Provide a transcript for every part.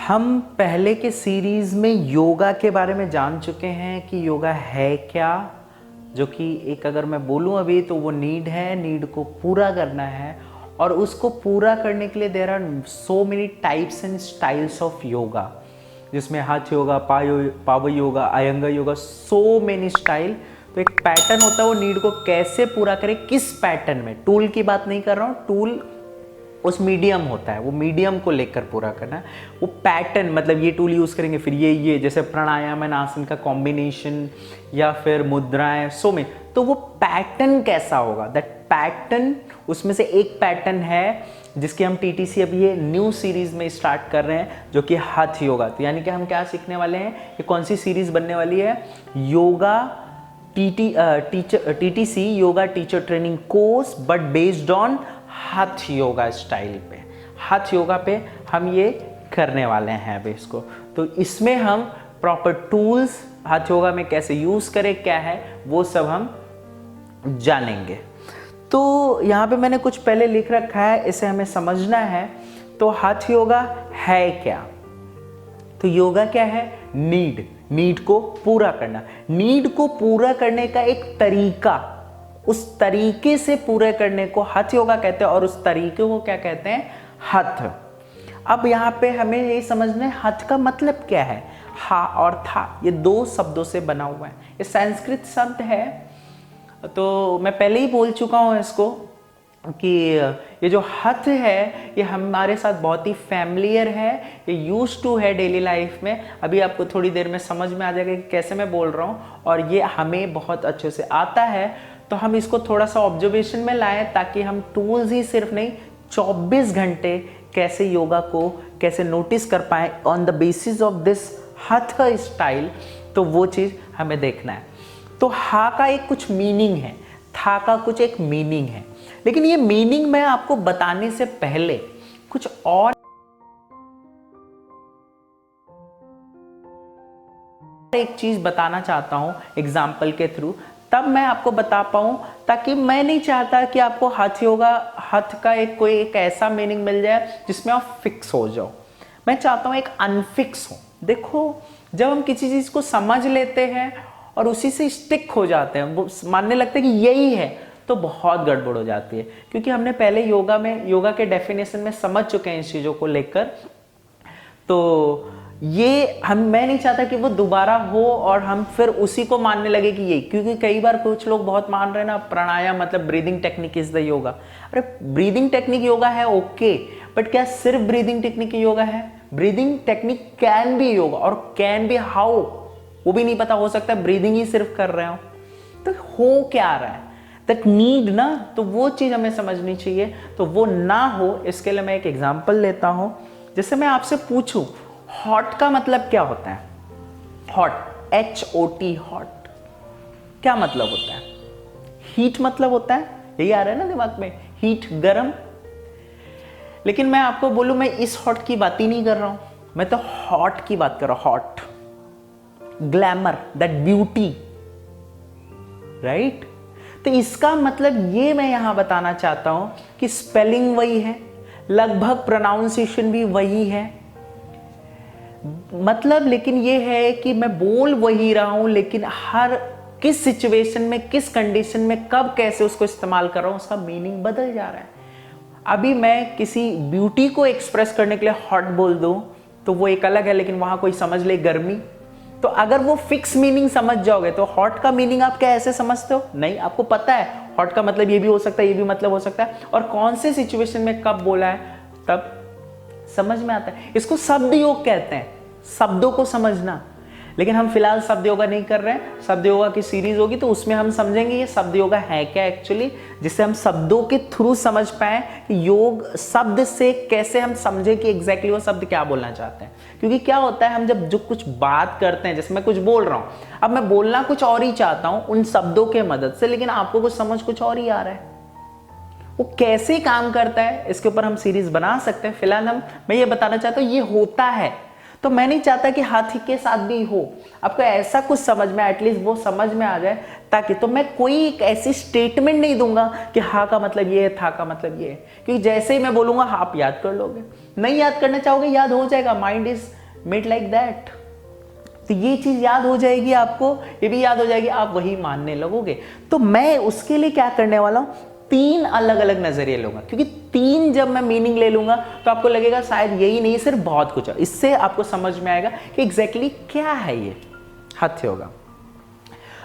हम पहले के सीरीज में योगा के बारे में जान चुके हैं कि योगा है क्या, जो कि एक अगर मैं बोलूं अभी तो वो नीड है, नीड को पूरा करना है और उसको पूरा करने के लिए there are so many types and styles of yoga, जिसमें hatha yoga, power yoga, Iyengar yoga, so many style. तो एक पैटर्न होता है, वो नीड को कैसे पूरा करे, किस पैटर्न में, टूल की बात नहीं कर रहा हूँ, टूल उस मीडियम होता है, वो मीडियम को लेकर पूरा करना है। वो पैटर्न मतलब ये टूल यूज़ करेंगे, फिर ये जैसे प्राणायाम एंड आसन का कॉम्बिनेशन या फिर मुद्राएं, सो में, तो वो पैटर्न कैसा होगा, दैट पैटर्न, उसमें से एक पैटर्न है जिसकी हम टीटीसी अभी ये न्यू सीरीज में स्टार्ट कर रहे हैं, जो कि हाथ योगा। तो यानी कि हम क्या सीखने वाले हैं, ये कौन सी सीरीज बनने वाली है, yoga TTC yoga teacher training course, but based on हाथ योगा स्टाइल पे। हाथ योगा पे हम ये करने वाले हैं अभी इसको। तो इसमें हम प्रॉपर टूल्स हाथ योगा में कैसे यूज करें, क्या है वो सब हम जानेंगे। तो यहाँ पे मैंने कुछ पहले लिख रखा है, इसे हमें समझना है। तो हाथ योगा है क्या, तो योगा क्या है, नीड को पूरा करना, नीड को पूरा करने का एक तरीका, उस तरीके से पूरे करने को हाथ योगा कहते हैं और उस तरीके को क्या कहते हैं, हाथ। अब यहाँ पे हमें ये समझना है हाथ का मतलब क्या है। हा और था ये दो शब्दों से बना हुआ है, ये संस्कृत शब्द है। तो मैं पहले ही बोल चुका हूँ इसको कि ये जो हाथ है ये हमारे साथ बहुत ही फैमिलियर है, ये यूज टू है डेली लाइफ में। अभी आपको थोड़ी देर में समझ में आ जाएगा कि कैसे मैं बोल रहा हूँ, और ये हमें बहुत अच्छे से आता है। तो हम इसको थोड़ा सा ऑब्जर्वेशन में लाएं ताकि हम टूल्स ही सिर्फ नहीं, 24 घंटे कैसे योगा को कैसे नोटिस कर पाए on the basis of this हाथ स्टाइल, तो वो चीज़ हमें देखना है। तो हा का एक कुछ मीनिंग है, था का कुछ एक मीनिंग है, लेकिन ये मीनिंग मैं आपको बताने से पहले कुछ और एक चीज बताना चाहता हूं एग्जाम्पल के थ्रू, तब मैं आपको बता पाऊं। ताकि मैं नहीं चाहता कि आपको हाथ योगा, हाथ का कोई एक ऐसा मीनिंग मिल जाए जिसमें आप फिक्स हो जाओ। मैं चाहता हूं एक अनफिक्स हो। देखो, जब हम किसी चीज को समझ लेते हैं और उसी से स्टिक हो जाते हैं, वो मानने लगते हैं कि यही है, तो बहुत गड़बड़ हो जाती है। क्योंकि हमने पहले योगा के डेफिनेशन में समझ चुके हैं इस चीजों को लेकर। तो ये मैं नहीं चाहता कि वो दोबारा हो और हम फिर उसी को मानने लगे कि यही। क्योंकि कई बार कुछ लोग बहुत मान रहे हैं ना, प्राणायाम मतलब breathing technique is the yoga. अरे ब्रीदिंग टेक्निक योगा है, ओके, बट क्या सिर्फ ब्रीदिंग टेक्निक योगा है? Breathing technique can be yoga, और कैन बी हाउ वो भी नहीं पता, हो सकता है ब्रीदिंग ही सिर्फ कर रहे हो। तो हो क्या रहा है, दैट नीड ना, तो वो चीज हमें समझनी चाहिए। तो वो ना हो, इसके लिए मैं एक एग्जांपल लेता हूं। जैसे मैं आपसे पूछूं हॉट का मतलब क्या होता है, हॉट, HOT, हॉट क्या मतलब होता है? हीट मतलब होता है, यही आ रहा है ना दिमाग में, हीट, गरम। लेकिन मैं आपको बोलूं, मैं इस हॉट की बात ही नहीं कर रहा हूं, मैं तो हॉट की बात कर रहा हूं। Hot, glamour, that beauty, right. तो इसका मतलब ये मैं यहां बताना चाहता हूं कि स्पेलिंग वही है, लगभग प्रोनाउंसिएशन भी वही है, मतलब लेकिन ये है कि मैं बोल वही रहा हूं, लेकिन हर किस सिचुएशन में, किस कंडीशन में, कब कैसे उसको इस्तेमाल कर रहा हूं, उसका मीनिंग बदल जा रहा है। अभी मैं किसी ब्यूटी को एक्सप्रेस करने के लिए हॉट बोल दूं तो वो एक अलग है, लेकिन वहां कोई समझ ले गर्मी। तो अगर वो फिक्स मीनिंग समझ जाओगे तो हॉट का मीनिंग आप क्या ऐसे समझते हो? नहीं, आपको पता है हॉट का मतलब ये भी हो सकता है, ये भी मतलब हो सकता है, और कौन से सिचुएशन में कब बोला है तब समझ में आता है। इसको शब्द योग कहते हैं, शब्दों को समझना। लेकिन हम फिलहाल शब्द योगा नहीं कर रहे हैं, शब्द योगा की सीरीज होगी तो उसमें हम समझेंगे ये शब्द योगा है क्या एक्चुअली, जिससे हम शब्दों के थ्रू समझ पाए कि योग शब्द से कैसे हम समझे कि एग्जैक्टली वो शब्द क्या बोलना चाहते हैं। क्योंकि क्या होता है, हम जब जो कुछ बात करते हैं, जैसे मैं कुछ बोल रहा हूं, अब मैं बोलना कुछ और ही चाहता हूं उन शब्दों के मदद से, लेकिन आपको कुछ समझ कुछ और ही आ रहा है। वो कैसे काम करता है इसके ऊपर हम सीरीज बना सकते हैं। फिलहाल मैं ये बताना चाहता हूं ये होता है। तो मैं नहीं चाहता कि हाथी के साथ भी हो, आपको ऐसा कुछ समझ में, एटलीस्ट वो समझ में आ जाए, ताकि तो मैं कोई एक ऐसी स्टेटमेंट नहीं दूंगा कि हा का मतलब ये है, था का मतलब ये है, क्योंकि जैसे ही मैं बोलूंगा आप याद कर लोगे, नहीं याद करना चाहोगे याद हो जाएगा, mind is made like that. तो ये चीज याद हो जाएगी आपको, ये भी याद हो जाएगी, आप वही मानने लगोगे। तो मैं उसके लिए क्या करने वाला हूं, 3 अलग अलग नजरिए लूंगा, क्योंकि 3 जब मैं मीनिंग ले लूंगा तो आपको लगेगा शायद यही नहीं सिर्फ बहुत कुछ है। इससे आपको समझ में आएगा कि एग्जैक्टली क्या है ये हठ योगा।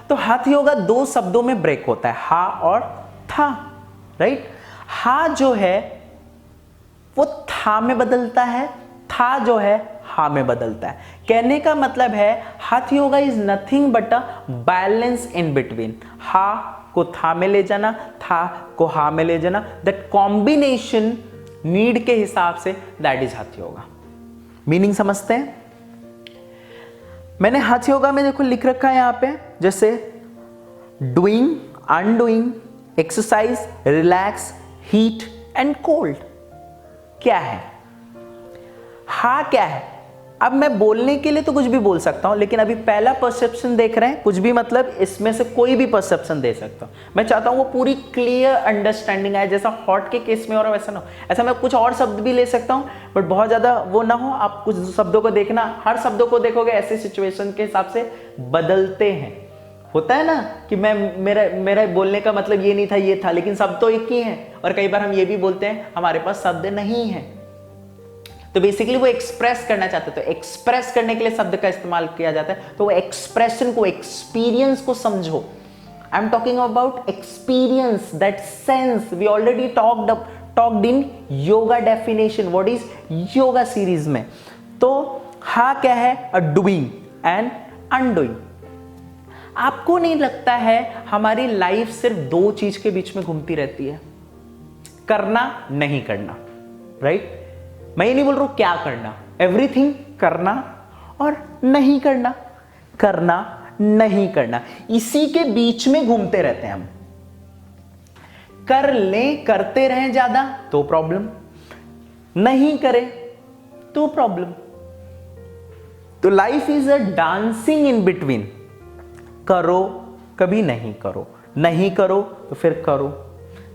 तो हठ योगा 2 शब्दों में ब्रेक होता है, हा और था, राइट। हा जो है वो था में बदलता है, था जो है हा में बदलता है। कहने का मतलब है हठ yoga is nothing but a balance in between, हा को था में ले जाना, था को हा में ले जाना, दैट कॉम्बिनेशन नीड के हिसाब से, दैट इज हठ योगा। मीनिंग समझते हैं? मैंने हठ योगा में देखो लिख रखा है यहां पे, जैसे doing, undoing, exercise, relax, heat and cold. क्या है हा, क्या है? अब मैं बोलने के लिए तो कुछ भी बोल सकता हूं, लेकिन अभी पहला परसेप्शन देख रहे हैं, कुछ भी मतलब इसमें से कोई भी परसेप्शन दे सकता हूं। मैं चाहता हूं वो पूरी क्लियर अंडरस्टैंडिंग आए, जैसा हॉट के केस में हो रहा है वैसा ना हो। ऐसा मैं कुछ और शब्द भी ले सकता हूं, बट बहुत ज्यादा वो ना हो, आप कुछ शब्दों को देखना, हर शब्दों को देखोगे ऐसे सिचुएशन के हिसाब से बदलते हैं। होता है ना कि मेरा बोलने का मतलब ये नहीं था, ये था, लेकिन शब्द तो एक ही है। और कई बार हम ये भी बोलते हैं हमारे पास शब्द नहीं है, तो बेसिकली वो एक्सप्रेस करना चाहते, तो एक्सप्रेस करने के लिए शब्द का इस्तेमाल किया जाता है। तो वो एक्सप्रेशन को, एक्सपीरियंस को समझो। I am talking about experience, that sense we already talked in yoga definition, what is yoga series में। तो हा क्या है, अ डूइंग एंड अनडूइंग। आपको नहीं लगता है हमारी लाइफ सिर्फ 2 चीज के बीच में घूमती रहती है, करना नहीं करना, राइट? मैं ये नहीं बोल रहा हूं क्या करना, एवरीथिंग करना और नहीं करना, करना नहीं करना, इसी के बीच में घूमते रहते हैं हम। कर लें, करते रहें ज्यादा तो प्रॉब्लम, नहीं करें तो प्रॉब्लम। तो life is a dancing in between, करो कभी नहीं करो, नहीं करो तो फिर करो।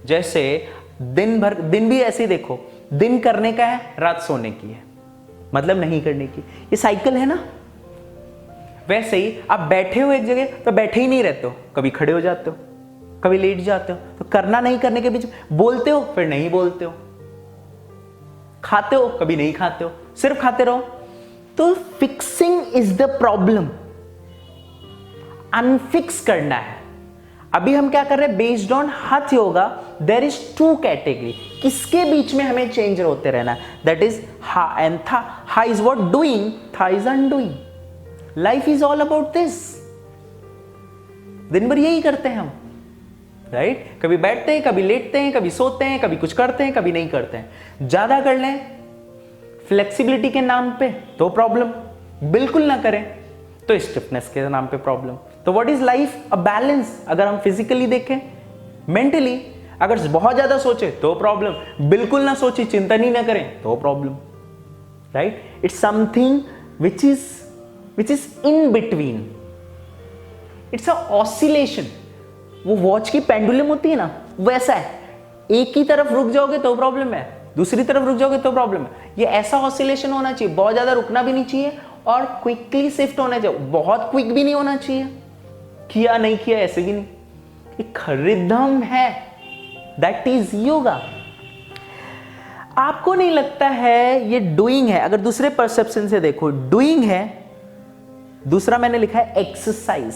जैसे दिन भर, दिन भी ऐसे ही देखो, दिन करने का है, रात सोने की है, मतलब नहीं करने की, ये साइकिल है ना। वैसे ही आप बैठे हो एक जगह तो बैठे ही नहीं रहते हो, कभी खड़े हो जाते हो, कभी लेट जाते हो। तो करना नहीं करने के बीच बोलते हो फिर नहीं बोलते हो, खाते हो कभी नहीं खाते हो, सिर्फ खाते रहो। तो fixing is the problem, unfix करना है। अभी हम क्या कर रहे हैं, बेस्ड ऑन हठ योगा देयर इज 2 कैटेगरी, किसके बीच में हमें चेंज होते रहना है, दैट इज हा एंड था। हा इज व्हाट डूइंग, था is undoing. Life is all about this. दिन भर यही करते हैं हम, राइट? कभी बैठते हैं, कभी लेटते हैं, कभी सोते हैं, कभी कुछ करते हैं, कभी नहीं करते हैं। ज्यादा कर लें फ्लेक्सिबिलिटी के नाम पे तो प्रॉब्लम, बिल्कुल ना करें तो स्टिफनेस के नाम पे प्रॉब्लम। तो what is life, a balance. अगर हम फिजिकली देखें, मेंटली अगर बहुत ज्यादा सोचे तो प्रॉब्लम, बिल्कुल ना सोचे, चिंतन ही ना करें तो problem, right? It's something which is in between, it's a oscillation. वो वॉच की पेंडुलम होती है ना, वैसा है। एक ही तरफ रुक जाओगे तो प्रॉब्लम है, दूसरी तरफ रुक जाओगे तो प्रॉब्लम है। ये ऐसा ऑसिलेशन होना चाहिए, बहुत ज्यादा रुकना भी नहीं चाहिए और क्विकली शिफ्ट होना चाहिए, बहुत क्विक भी नहीं होना चाहिए, किया नहीं किया ऐसे भी नहीं। एक रिदम है, दैट इज योगा। आपको नहीं लगता है ये डूइंग है? अगर दूसरे परसेप्शन से देखो, डूइंग है, दूसरा मैंने लिखा है एक्सरसाइज।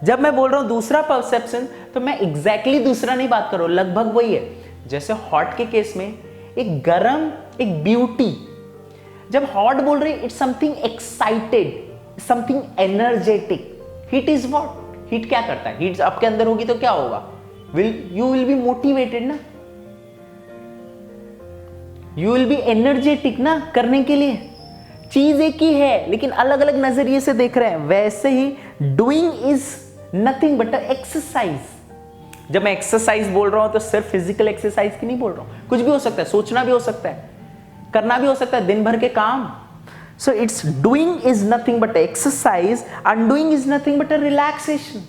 जब मैं बोल रहा हूं दूसरा परसेप्शन, तो मैं एग्जैक्टली दूसरा नहीं बात कर रहा हूं, लगभग वही है। जैसे हॉट के केस में एक गरम, एक ब्यूटी। जब हॉट बोल रही, it's something excited, something energetic. Heat is what, heat क्या करता है? हीट आपके अंदर होगी तो क्या होगा, यू विल बी मोटिवेटेड ना, यू विल बी एनर्जेटिक ना करने के लिए। चीज एक ही है लेकिन अलग अलग नजरिए से देख रहे हैं। वैसे he doing is nothing but exercise. जब मैं एक्सरसाइज बोल रहा हूं तो सिर्फ फिजिकल एक्सरसाइज की नहीं बोल रहा हूं, कुछ भी हो सकता है, सोचना भी हो सकता है, करना भी हो सकता है, दिन भर के काम, So it's doing is nothing but exercise, undoing is nothing but a relaxation.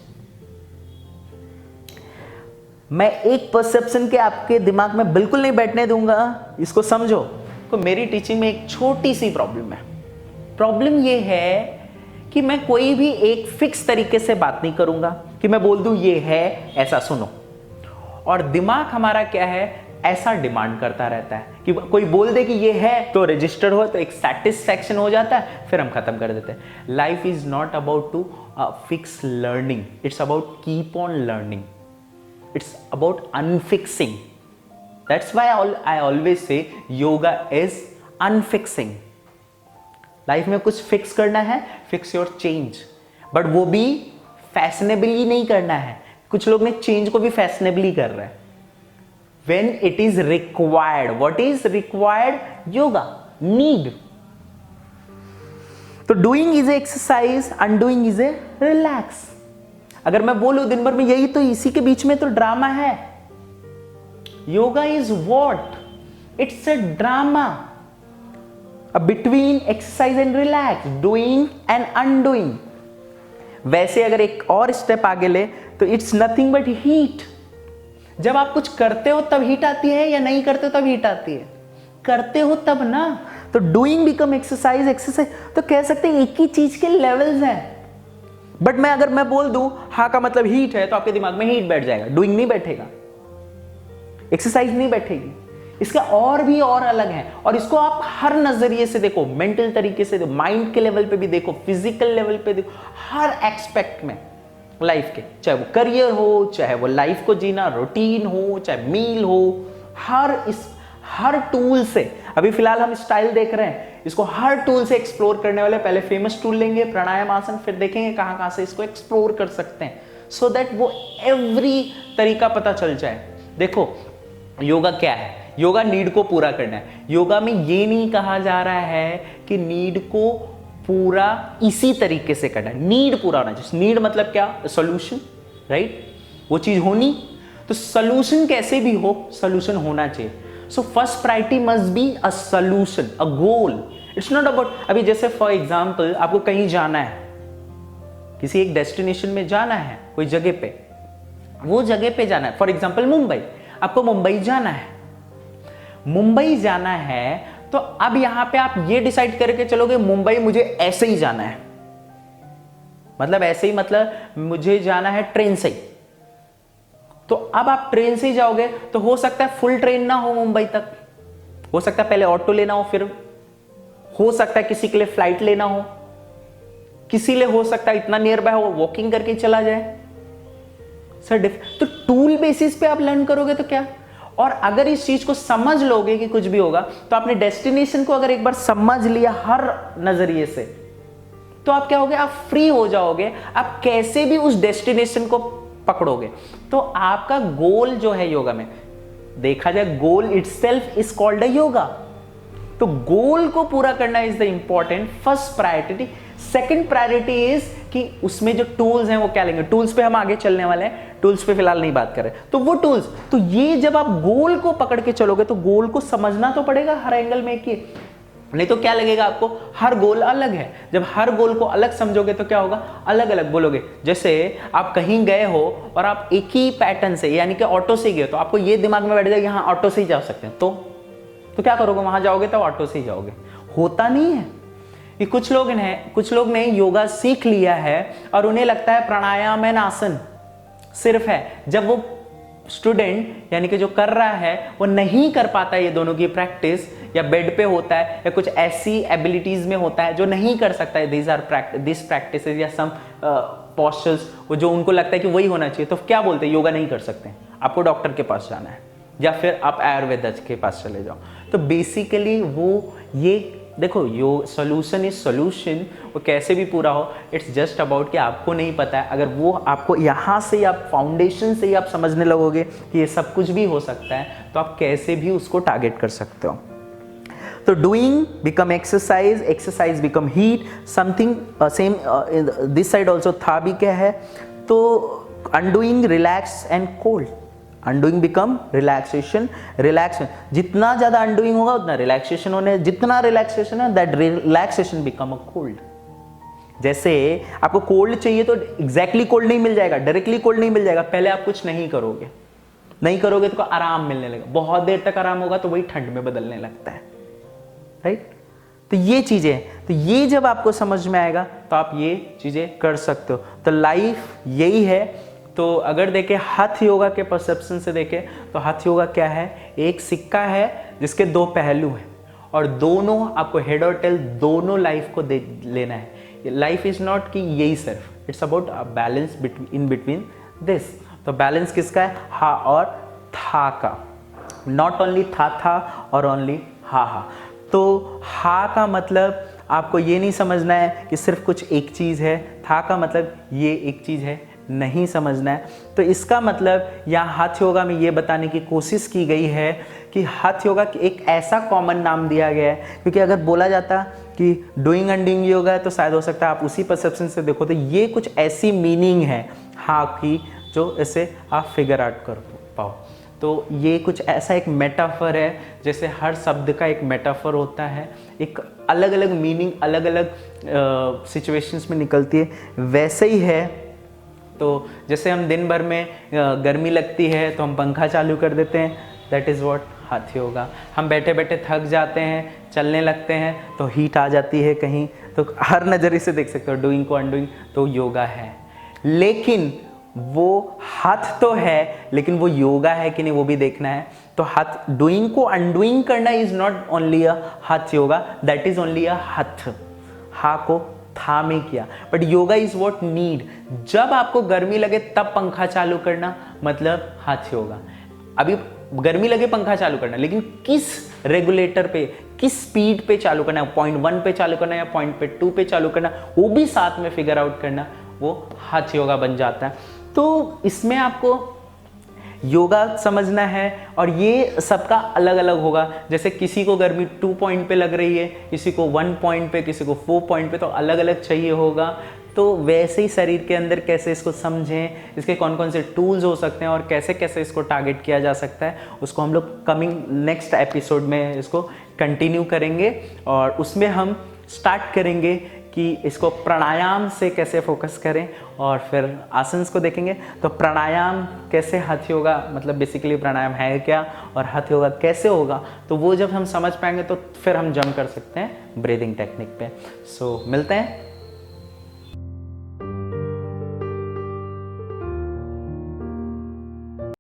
मैं एक परसेप्शन के आपके दिमाग में बिल्कुल नहीं बैठने दूंगा, इसको समझो। तो मेरी टीचिंग में एक छोटी सी प्रॉब्लम है। प्रॉब्लम ये है कि मैं कोई भी एक फिक्स तरीके से बात नहीं करूंगा कि मैं बोल दूं ये है ऐसा सुनो, और दिमाग हमारा क्या है, ऐसा डिमांड करता रहता है कि कोई बोल दे कि ये है तो रजिस्टर हो, तो एक सेटिस्फैक्शन हो जाता है, फिर हम खत्म कर देते हैं। Life is not about to fix learning, it's about keep on learning, it's about unfixing. That's why I always say yoga is अनफिक्सिंग। Life में कुछ फिक्स करना है, फिक्स योर चेंज, बट वो भी फैशनेबली नहीं करना है। कुछ लोग ने चेंज को भी फैशनेबली कर रहे हैं। When it is required, what is required? Yoga, need. तो doing is a exercise, undoing is a relax. अगर मैं बोलूं दिन भर में यही तो इसी के बीच में तो ड्रामा है। Yoga is what? It's a drama. Between exercise and relax, doing and undoing. वैसे अगर एक और स्टेप आगे ले तो it's nothing but heat. जब आप कुछ करते हो तब हीट आती है या नहीं करते हो तब हीट आती है? करते हो तब ना। तो डूइंग बिकम एक्सरसाइज, एक्सरसाइज तो कह सकते हैं एक ही चीज के लेवल्स हैं। बट मैं अगर मैं बोल दूं हाँ का मतलब हीट है, तो आपके दिमाग में हीट बैठ जाएगा, डूइंग नहीं बैठेगा, एक्सरसाइज नहीं बैठेगी। इसका और भी और अलग है, और इसको आप हर नजरिए से देखो, मेंटल तरीके से देखो, माइंड के लेवल पे भी देखो, फिजिकल लेवल पे देखो, हर एक्सपेक्ट में लाइफ के, चाहे वो करियर हो, चाहे वो लाइफ को जीना, रूटीन हो, चाहे मील हो, हर टूल से, अभी फिलहाल हम स्टाइल देख रहे हैं, इसको हर टूल से एक्सप्लोर करने वाले। पहले फेमस टूल लेंगे प्राणायाम आसन, फिर देखेंगे कहां कहां से इसको एक्सप्लोर कर सकते हैं, सो दैट वो एवरी तरीका पता चल जाए। देखो योगा क्या है, योगा नीड को पूरा करना है। योगा में ये नहीं कहा जा रहा है कि नीड को पूरा इसी तरीके से करना है, नीड पूरा होना चाहिए। नीड मतलब क्या? Solution, right? वो चीज होनी, तो सोल्यूशन कैसे भी हो, सोल्यूशन होना चाहिए। So first priority must be a solution, a goal. It's not about, अभी जैसे फॉर एग्जांपल आपको कहीं जाना है, किसी एक डेस्टिनेशन में जाना है, कोई जगह पे, वो जगह पे जाना है, फॉर एग्जांपल मुंबई, आपको मुंबई जाना है। मुंबई जाना है तो अब यहां पे आप ये डिसाइड करके चलोगे मुंबई मुझे ऐसे ही जाना है, मतलब ऐसे ही, मतलब मुझे जाना है ट्रेन से ही। तो अब आप ट्रेन से ही जाओगे तो हो सकता है फुल ट्रेन ना हो मुंबई तक, हो सकता है पहले ऑटो लेना हो, फिर हो सकता है किसी के लिए फ्लाइट लेना हो, किसी लिए हो सकता है इतना नियर बाय हो वॉकिंग करके चला जाए। सर तो टूल बेसिस पे आप लर्न करोगे तो क्या, और अगर इस चीज को समझ लोगे कि कुछ भी होगा, तो आपने डेस्टिनेशन को अगर एक बार समझ लिया हर नजरिए से, तो आप क्या होगे, आप फ्री हो जाओगे, आप कैसे भी उस डेस्टिनेशन को पकड़ोगे। तो आपका गोल जो है योगा में, देखा जाए goal itself is called a yoga. तो गोल को पूरा करना is the important first priority. Second priority is कि उसमें जो टूल्स हैं वो क्या लेंगे, टूल्स पे हम आगे चलने वाले हैं, टूल्स पे फिलहाल नहीं बात कर रहे। तो वो टूल्स, तो ये जब आप गोल को पकड़ के चलोगे तो गोल को समझना तो पड़ेगा हर एंगल में कि, नहीं तो क्या लगेगा आपको, हर गोल अलग है। जब हर गोल को अलग समझोगे तो क्या होगा, अलग अलग बोलोगे। जैसे आप कहीं गए हो और आप एक ही पैटर्न से, यानी कि ऑटो से गए, तो आपको ये दिमाग में बैठ जाएगा यहाँ ऑटो से ही जा सकते हैं, तो क्या करोगे, वहां जाओगे तो ऑटो से ही जाओगे। होता नहीं है कि कुछ लोग ने योगा सीख लिया है और उन्हें लगता है प्राणायाम एंड आसन सिर्फ है। जब वो स्टूडेंट यानी कि जो कर रहा है वो नहीं कर पाता ये दोनों की प्रैक्टिस, या बेड पे होता है या कुछ ऐसी एबिलिटीज में होता है जो नहीं कर सकता है, दिस प्रैक्टिसेस या सम पोस्चर्स, वो जो उनको लगता है कि वही होना चाहिए, तो क्या बोलते हैं, योगा नहीं कर सकते, आपको डॉक्टर के पास जाना है या फिर आप आयुर्वेद के पास चले जाओ। तो बेसिकली वो ये देखो, यो सोल्यूशन इज सोल्यूशन, वो कैसे भी पूरा हो, इट्स जस्ट अबाउट कि आपको नहीं पता है। अगर वो आपको यहाँ से आप फाउंडेशन से ही आप समझने लगोगे कि ये सब कुछ भी हो सकता है, तो आप कैसे भी उसको टारगेट कर सकते हो। तो doing become exercise, exercise become heat, something same this side also था भी क्या है, तो undoing relax and cold. Undoing become relaxation, relaxation जितना ज़्यादा अनडूइंग होगा उतना रिलैक्सेशन होने, जितना रिलैक्सेशन है that relaxation become a cold. जैसे आपको कोल्ड चाहिए तो एग्जैक्टली कोल्ड नहीं मिल जाएगा, डायरेक्टली कोल्ड नहीं मिल जाएगा, पहले आप कुछ नहीं करोगे तो आराम मिलने लगेगा, बहुत देर तक आराम होगा तो वही ठंड में बदलने लगता है, राइट। तो ये चीजें, तो ये जब आपको समझ में आएगा तो आप ये चीजें कर सकते हो। तो लाइफ यही है। तो अगर देखें हाथ योगा के परसेप्शन से देखें तो हाथ योगा क्या है, एक सिक्का है जिसके दो पहलू हैं और दोनों आपको हेड और टेल दोनों लाइफ को लेना है। लाइफ इज नॉट कि यही सिर्फ, it's about balance in between this. तो बैलेंस किसका है, हा और था का, नॉट ओनली था और ओनली हा। तो हा का मतलब आपको ये नहीं समझना है कि सिर्फ कुछ एक चीज़ है, था का मतलब ये एक चीज़ है, नहीं समझना है। तो इसका मतलब यहाँ हाथ योगा में ये बताने की कोशिश की गई है कि हाथ योगा एक ऐसा कॉमन नाम दिया गया है, क्योंकि अगर बोला जाता कि डूइंग अनडूइंग योगा है तो शायद हो सकता है आप उसी परसेप्शन से देखो तो ये कुछ ऐसी मीनिंग है हाँ की जो इसे आप फिगर आउट कर पाओ। तो ये कुछ ऐसा एक मेटाफर है, जैसे हर शब्द का एक मेटाफर होता है, एक अलग अलग मीनिंग अलग अलग सिचुएशंस में निकलती है, वैसे ही है। तो जैसे हम दिन भर में गर्मी लगती है तो हम पंखा चालू कर देते हैं, दैट इज़ व्हाट हाथ योगा। हम बैठे बैठे थक जाते हैं, चलने लगते हैं तो हीट आ जाती है कहीं, तो हर नज़रिए से देख सकते हो डूइंग को अनडूइंग, तो योगा है। लेकिन वो हाथ तो है, लेकिन वो योगा है कि नहीं वो भी देखना है। तो हाथ डूइंग को अनडूइंग करना इज नॉट ओनली अ हाथ योगा, दैट इज ओनली अ हाथ, हा को था में किया। But yoga is what need, जब आपको गर्मी लगे तब पंखा चालू करना मतलब हाथ योगा। अभी गर्मी लगे पंखा चालू करना, लेकिन किस रेगुलेटर पे, किस स्पीड पे चालू करना है, 0.1 पे चालू करना है या 0.2 पे चालू करना, वो भी साथ में फिगर आउट करना, वो हाथ योगा बन जाता है। तो इसमें आपको योगा समझना है और ये सबका अलग अलग होगा। जैसे किसी को गर्मी 2 पॉइंट पे लग रही है, किसी को 1 पॉइंट पे, किसी को 4 पॉइंट पे, तो अलग अलग चाहिए होगा। तो वैसे ही शरीर के अंदर कैसे इसको समझें, इसके कौन कौन से टूल्स हो सकते हैं और कैसे कैसे इसको टारगेट किया जा सकता है, उसको हम लोग कमिंग नेक्स्ट एपिसोड में इसको कंटिन्यू करेंगे। और उसमें हम स्टार्ट करेंगे कि इसको प्राणायाम से कैसे फोकस करें और फिर आसन्स को देखेंगे। तो प्राणायाम कैसे, हाथ योगा मतलब बेसिकली प्राणायाम है क्या और हाथ योगा कैसे होगा, तो वो जब हम समझ पाएंगे तो फिर हम जंप कर सकते हैं ब्रीदिंग टेक्निक पे। सो मिलते हैं